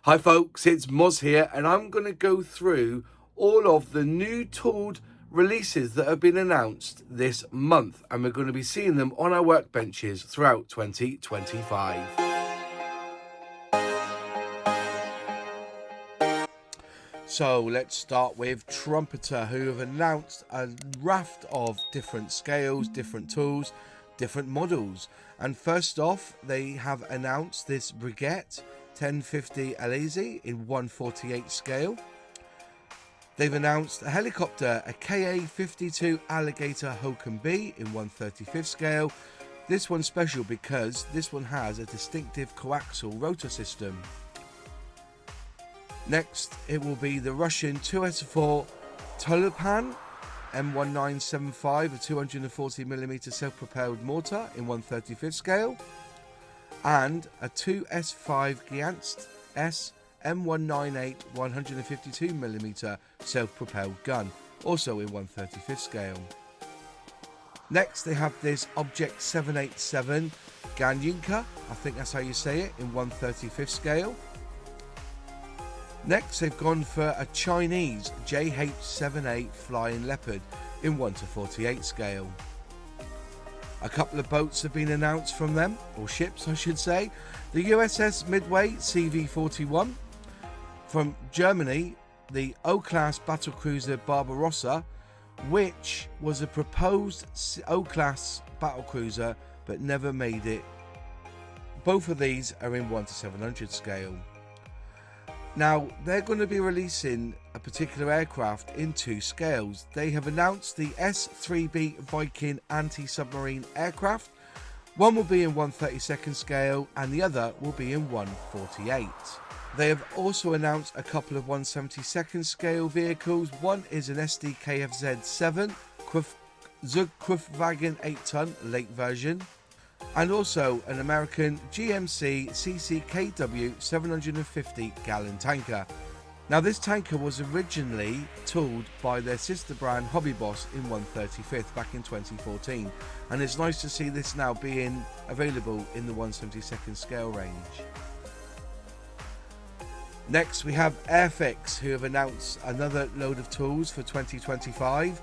Hi folks, it's Moz here, and I'm going to go through all of the new tooled releases that have been announced this month, and we're going to be seeing them on our workbenches throughout 2025. So let's start with Trumpeter, who have announced a raft of different scales, different tools, different models. And first off, they have announced this Brigitte 1050 Italeri in 1/48 scale. They've announced a helicopter, a KA-52 Alligator Hoken B in 1/35 scale. This one's special because this one has a distinctive coaxial rotor system. Next, it will be the Russian 2S4 Tulipan M1975, a 240mm self-propelled mortar in 1/35 scale, and a 2S5 Giantst S M198 152mm self-propelled gun, also in 1/35 scale. Next, they have this Object 787 Ganyinka, I think that's how you say it, in 1/35 scale. Next, they've gone for a Chinese JH78 Flying Leopard in 1/48 scale. A couple of boats have been announced from them, or ships I should say. The USS Midway CV-41. From Germany, the O-Class battlecruiser Barbarossa, which was a proposed O-Class battlecruiser but never made it. Both of these are in 1/700 scale. Now, they're going to be releasing a particular aircraft in two scales. They have announced the S-3B Viking anti-submarine aircraft. One will be in 1/32 scale and the other will be in 1/48. They have also announced a couple of 1/72 scale vehicles. One is an SD KFZ7 Zugkraftwagen 8-ton late version, and also an American GMC CCKW 750 gallon tanker. Now, this tanker was originally tooled by their sister brand HobbyBoss in 1/35 back in 2014, and it's nice to see this now being available in the 1/72 scale range. Next, we have AIRFIX, who have announced another load of tools for 2025.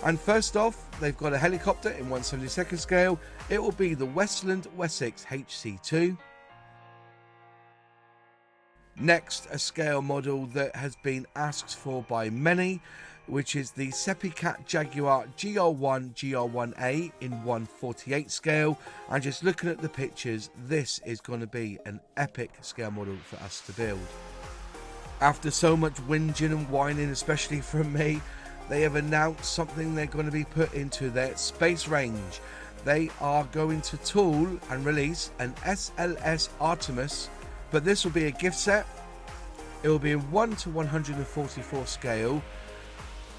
And first off, they've got a helicopter in 1/72 scale. It will be the Westland Wessex HC2. Next, a scale model that has been asked for by many, which is the Sepicat Jaguar GR1 GR1A in 1/48 scale. And just looking at the pictures, this is going to be an epic scale model for us to build. After so much whinging and whining, especially from me, they have announced something they're going to be put into their space range. They are going to tool and release an SLS Artemis, but this will be a gift set. It will be in 1/144 scale.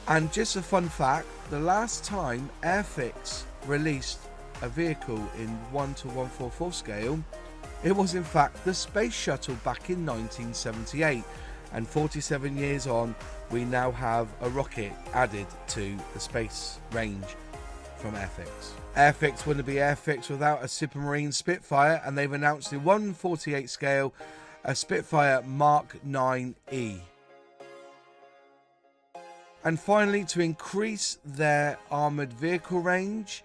And just a fun fact, the last time AIRFIX released a vehicle in 1/144 scale, it was in fact the Space Shuttle back in 1978. And 47 years on, we now have a rocket added to the space range from AIRFIX. AIRFIX wouldn't be AIRFIX without a Supermarine Spitfire, and they've announced in 1/48 scale a Spitfire Mark 9E. And finally, to increase their armoured vehicle range,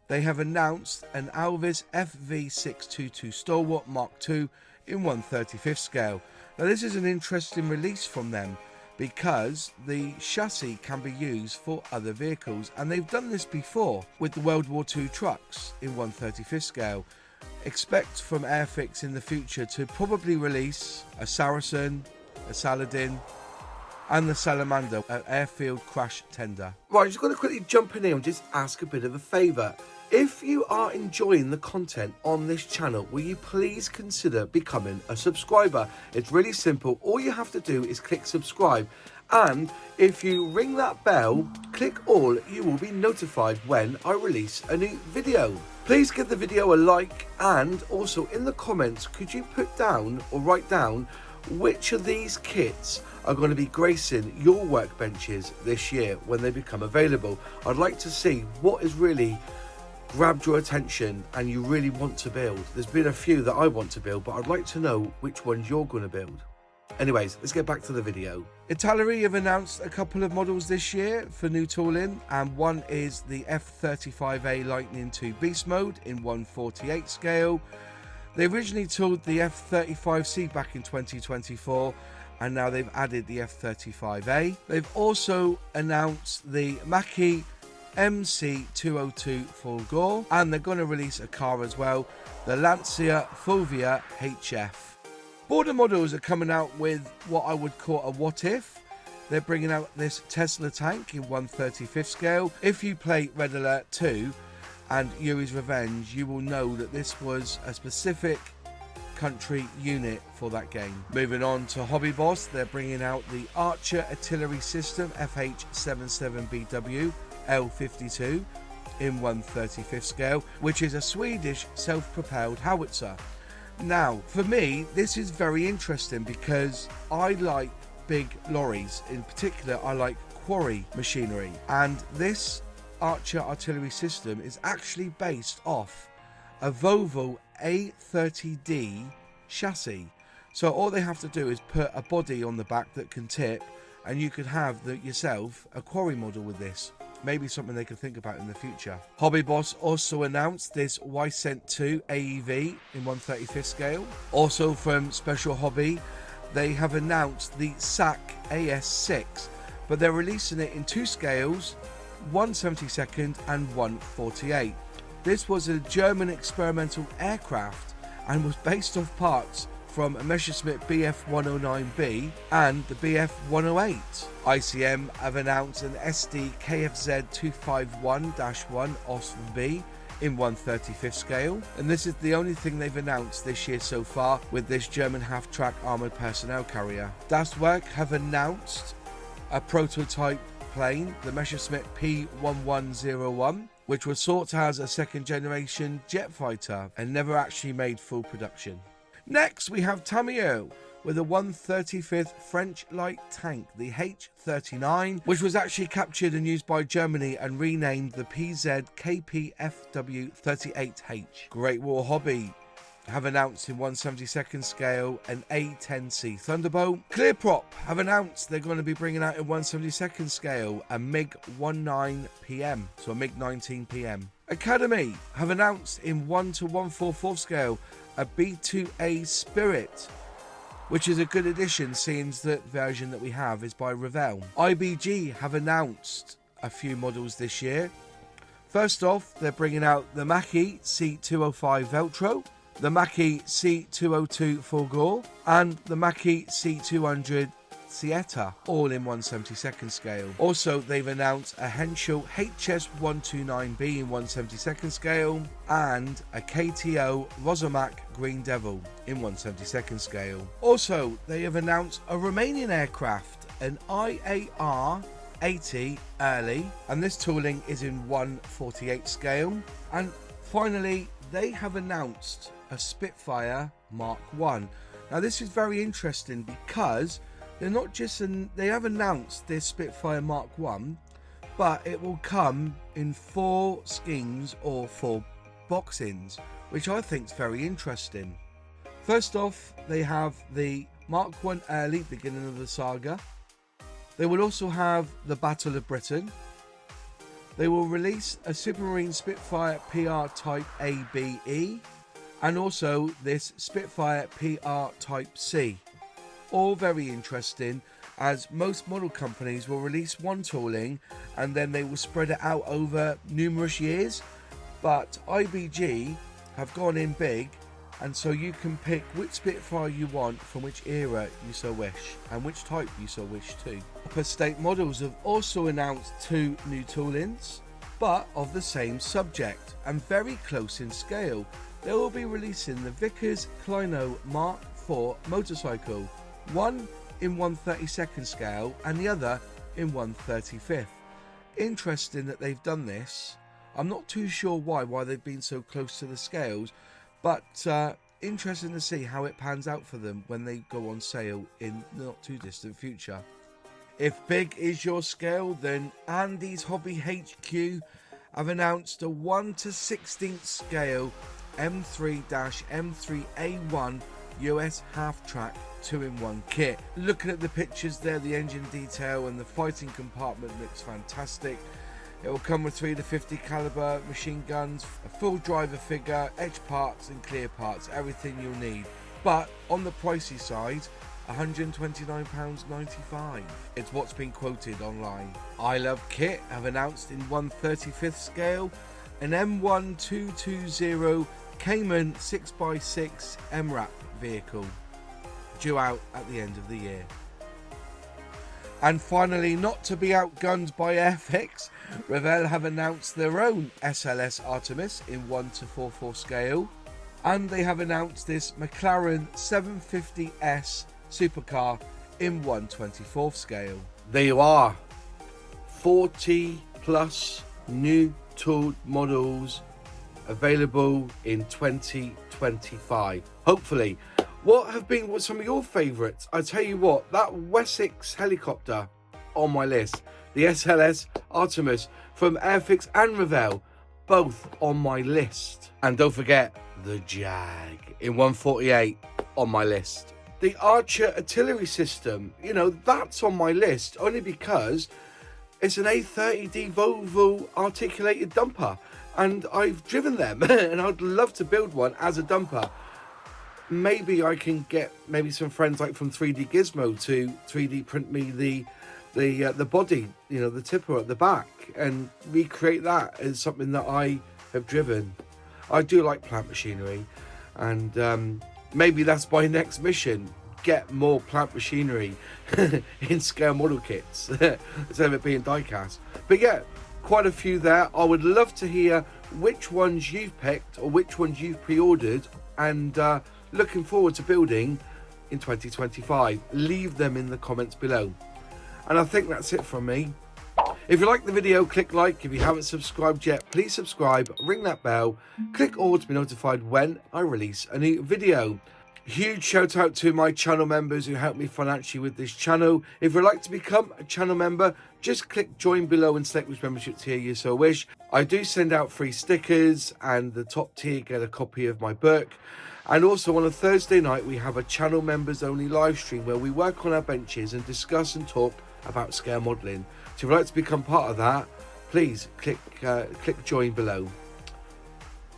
they have announced an Alvis FV622 Stalwart Mark II in 1/35 scale. Now, this is an interesting release from them because the chassis can be used for other vehicles, and they've done this before with the World War II trucks in 1/35 scale. Expect from AIRFIX in the future to probably release a Saracen, a Saladin, and the Salamander, an airfield crash tender. Right, I'm just going to quickly jump in here and just ask a bit of a favour. If you are enjoying the content on this channel, will you please consider becoming a subscriber? It's really simple. All you have to do is click subscribe, and if you ring that bell, click all, you will be notified when I release a new video. Please give the video a like, and also in the comments, could you put down or write down which of these kits are going to be gracing your workbenches this year when they become available. I'd like to see what is really grabbed your attention and you really want to build. There's been a few that I want to build, but I'd like to know which ones you're going to build. Anyways, let's get back to the video. Italeri have announced a couple of models this year for new tooling, and one is the F35A Lightning II Beast Mode in 1/48 scale. They originally tooled the F35C back in 2024, and now they've added the F35A. They've also announced the Mackie MC202 Full Gore, and they're going to release a car as well, the Lancia Fulvia HF. Border models are coming out with what I would call a what if. They're bringing out this Tesla tank in 1/35 scale. If you play Red Alert 2 and Yuri's Revenge, you will know that this was a specific country unit for that game. Moving on to HobbyBoss, they're bringing out the Archer Artillery System FH77BW L52 in 1/35 scale, which is a Swedish self-propelled howitzer. Now, for me, this is very interesting because I like big lorries. In particular, I like quarry machinery. And this Archer artillery system is actually based off a Volvo A30D chassis. So all they have to do is put a body on the back that can tip, and you could have yourself a quarry model with this. Maybe something they could think about in the future. HobbyBoss also announced this Wysent 2 AEV in 1/35 scale. Also from Special Hobby, they have announced the SAC AS6, but they're releasing it in two scales, 1/72 and 1/48. This was a German experimental aircraft and was based off parts from a Messerschmitt Bf109B and the Bf108. ICM have announced an SD KFZ 251-1 OSB in 1/35 scale, and this is the only thing they've announced this year so far with this German half-track armoured personnel carrier. Das Werk have announced a prototype plane, the Messerschmitt P1101, which was sought as a second-generation jet fighter and never actually made full production. Next, we have Tamiya with a 1/35 French light tank, the H39, which was actually captured and used by Germany and renamed the PZ-KPFW38H. Great War Hobby have announced in 1/72 scale an A10C Thunderbolt. Clearprop have announced they're going to be bringing out in 1/72 scale a MiG-19 PM, so a MiG-19 PM. Academy have announced in 1/144 scale a B2A Spirit, which is a good addition seeing that version that we have is by Revell. IBG have announced a few models this year. First off, they're bringing out the Mackie C205 Veltro, the Mackie C202 Full Gore, and the Mackie C200 Sieta, all in 1/72 scale. Also, they've announced a Henschel HS129B in 1/72 scale and a KTO Rosomak Green Devil in 1/72 scale. Also, they have announced a Romanian aircraft, an IAR-80 Early, and this tooling is in 1/48 scale. And finally, they have announced a Spitfire Mark 1. Now, this is very interesting because they're not just they have announced this Spitfire Mark 1, but it will come in 4 schemes or 4 boxings, which I think is very interesting. First off, they have the Mark 1 Early, beginning of the saga. They will also have the Battle of Britain. They will release a Supermarine Spitfire PR Type ABE, and also this Spitfire PR Type C. All very interesting, as most model companies will release one tooling and then they will spread it out over numerous years, but IBG have gone in big, and so you can pick which Spitfire you want from which era you so wish and which type you so wish too. Upper State Models have also announced 2 new toolings, but of the same subject and very close in scale. They will be releasing the Vickers Clino Mark IV motorcycle, one in 1/32 scale and the other in 1/35. Interesting that they've done this. I'm not too sure why they've been so close to the scales, but interesting to see how it pans out for them when they go on sale in the not too distant future. If big is your scale, then Andy's Hobby HQ have announced a 1/16 scale M3-M3A1 US half-track 2-in-1 kit. Looking at the pictures there, the engine detail and the fighting compartment looks fantastic. It will come with 3 to 50 caliber machine guns, a full driver figure, edge parts and clear parts, everything you'll need. But on the pricey side, £129.95. It's what's been quoted online. I Love Kit have announced in 1/35th scale an M1220 Cayman 6x6 MRAP vehicle, due out at the end of the year. And finally, not to be outgunned by AIRFIX, Revell have announced their own SLS Artemis in 1/44 scale, and they have announced this McLaren 750S supercar in 1/24 scale. There you are, 40 plus new tooled models available in 2025. Hopefully. What have been some of your favourites? I tell you what, that Wessex helicopter on my list, the SLS Artemis from AIRFIX and Revell, both on my list. And don't forget the Jag in 148 on my list. The Archer artillery system, you know, that's on my list only because it's an A30D Volvo articulated dumper and I've driven them and I'd love to build one as a dumper. Maybe I can get some friends like from 3D Gizmo to 3D print me the body, you know, the tipper at the back, and recreate that as something that I have driven. I do like plant machinery, and maybe that's my next mission: get more plant machinery in scale model kits instead of it being die-cast. But yeah, quite a few there. I would love to hear which ones you've picked or which ones you've pre-ordered, and looking forward to building in 2025. Leave them in the comments below. And I think that's it from me. If you like the video, click like. If you haven't subscribed yet, please subscribe, ring that bell, click all to be notified when I release a new video. Huge shout out to my channel members who help me financially with this channel. If you'd like to become a channel member, just click join below and select which membership tier you so wish. I do send out free stickers, and the top tier get a copy of my book. And also on a Thursday night, we have a channel members only live stream where we work on our benches and discuss and talk about scale modelling. So if you'd like to become part of that, please click join below.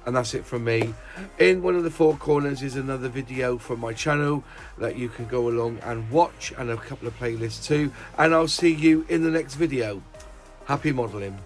And that's it from me. In one of the 4 corners is another video from my channel that you can go along and watch, and a couple of playlists too. And I'll see you in the next video. Happy modelling.